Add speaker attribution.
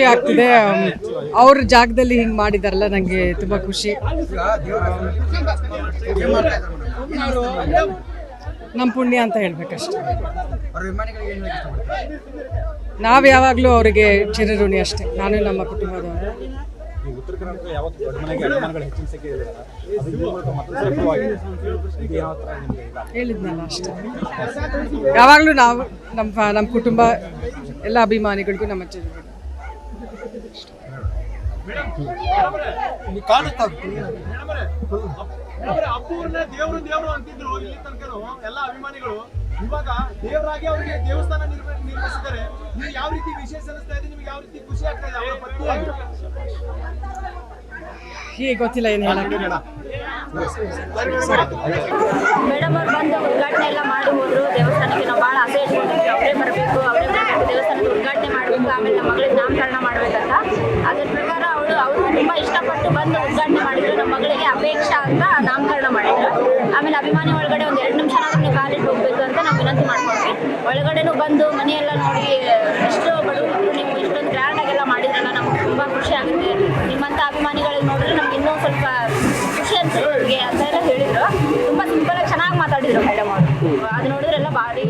Speaker 1: ಖುಷಿ ಆಗ್ತಿದೆ. ಅವ್ರ ಜಾಗದಲ್ಲಿ ಹಿಂಗೆ ಮಾಡಿದಾರಲ್ಲ, ನನಗೆ ತುಂಬ ಖುಷಿ. ನಮ್ಮ ಪುಣ್ಯ ಅಂತ ಹೇಳ್ಬೇಕಷ್ಟೆ. ನಾವು ಯಾವಾಗಲೂ ಅವರಿಗೆ ಚಿರಋಣಿ ಅಷ್ಟೇ, ನಾನು ನಮ್ಮ ಕುಟುಂಬದವರು. ಹೇಳಿದ್ನಲ್ಲ ಅಷ್ಟೇ. ಯಾವಾಗಲೂ ನಾವು ನಮ್ಮ ಕುಟುಂಬ ಎಲ್ಲ ಅಭಿಮಾನಿಗಳಿಗೂ ನಮ್ಮ ಚಿರಋಣಿ.
Speaker 2: ದೇವರು ದೇವರು ಅಂತಿದ್ರು ಇಲ್ಲಿ ತನಕನು ಎಲ್ಲ ಅಭಿಮಾನಿಗಳು. ಇವಾಗ ದೇವರಾಗಿ ಅವರಿಗೆ ದೇವಸ್ಥಾನ ನಿರ್ಮಿಸಿದ್ದಾರೆ. ನೀವು ಯಾವ ರೀತಿ ವಿಶೇಷ ಅನಿಸ್ತಾ ಇದೆ? ನಿಮ್ಗೆ ಯಾವ ರೀತಿ ಖುಷಿ ಆಗ್ತಾ ಇದೆ? ಅವರ ಪತ್ನಿ
Speaker 1: ಹೀಗೆ ಗೊತ್ತಿಲ್ಲ ಏನು ಹೇಳಕ್ಕೆ.
Speaker 3: ಮೇಡಮ್ ಅವ್ರು ಬಂದು ಉದ್ಘಾಟನೆ ಎಲ್ಲ ಮಾಡಿ ಹೋದ್ರು. ದೇವಸ್ಥಾನಕ್ಕೆ ನಾವು ಭಾಳ ಆಸೆ ಇಟ್ಕೊಂಡಿದ್ವಿ, ಅವರೇ ಬರಬೇಕು ದೇವಸ್ಥಾನದ ಉದ್ಘಾಟನೆ ಮಾಡಬೇಕು, ಆಮೇಲೆ ನಮ್ಮ ಮಗಳಿಗೆ ನಾಮಕರಣ ಮಾಡಬೇಕಂತ. ಅದ್ರ ಪ್ರಕಾರ ಅವರು ತುಂಬ ಇಷ್ಟಪಟ್ಟು ಬಂದು ಉದ್ಘಾಟನೆ ಮಾಡಿದ್ರು. ನಮ್ಮ ಮಗಳಿಗೆ ಅಪೇಕ್ಷಾ ಅಂತ ನಾಮಕರಣ ಮಾಡಿದ್ರು. ಆಮೇಲೆ ಅಭಿಮಾನಿ ಒಳಗಡೆ ಒಂದು 2 ನಿಮಿಷ ನೀವು ಕಾಲಿಟ್ಟು ಹೋಗ್ಬೇಕು ಅಂತ ನಾವು ವಿನಂತಿ ಮಾಡ್ಕೊಂಡ್ವಿ. ಒಳಗಡೆನೂ ಬಂದು ಮನೆಯೆಲ್ಲ ನೋಡಿ ಎಷ್ಟು ಬಡವರು ನೀವು ಇಷ್ಟೊಂದು ಗ್ರ್ಯಾಂಡಾಗೆಲ್ಲ ಮಾಡಿದ್ರಲ್ಲ, ನಮ್ಗೆ ತುಂಬ ಖುಷಿ ಆಗುತ್ತೆ. ನಿಮ್ಮಂಥ ಅಭಿಮಾನಿಗಳಿಗೆ ನೋಡಿದ್ರೆ ನಮ್ಗೆ ಇನ್ನೂ ಸ್ವಲ್ಪ ಖುಷಿ ಅನ್ಸುತ್ತೆ ಅಂತ ಎಲ್ಲ ಹೇಳಿದ್ರು. ತುಂಬ ಸಿಂಪಲಾಗಿ ಚೆನ್ನಾಗಿ ಮಾತಾಡಿದ್ರು ಮೇಡಮ್ ಅವರು. ಅದು ನೋಡಿದ್ರೆಲ್ಲ ಭಾರಿ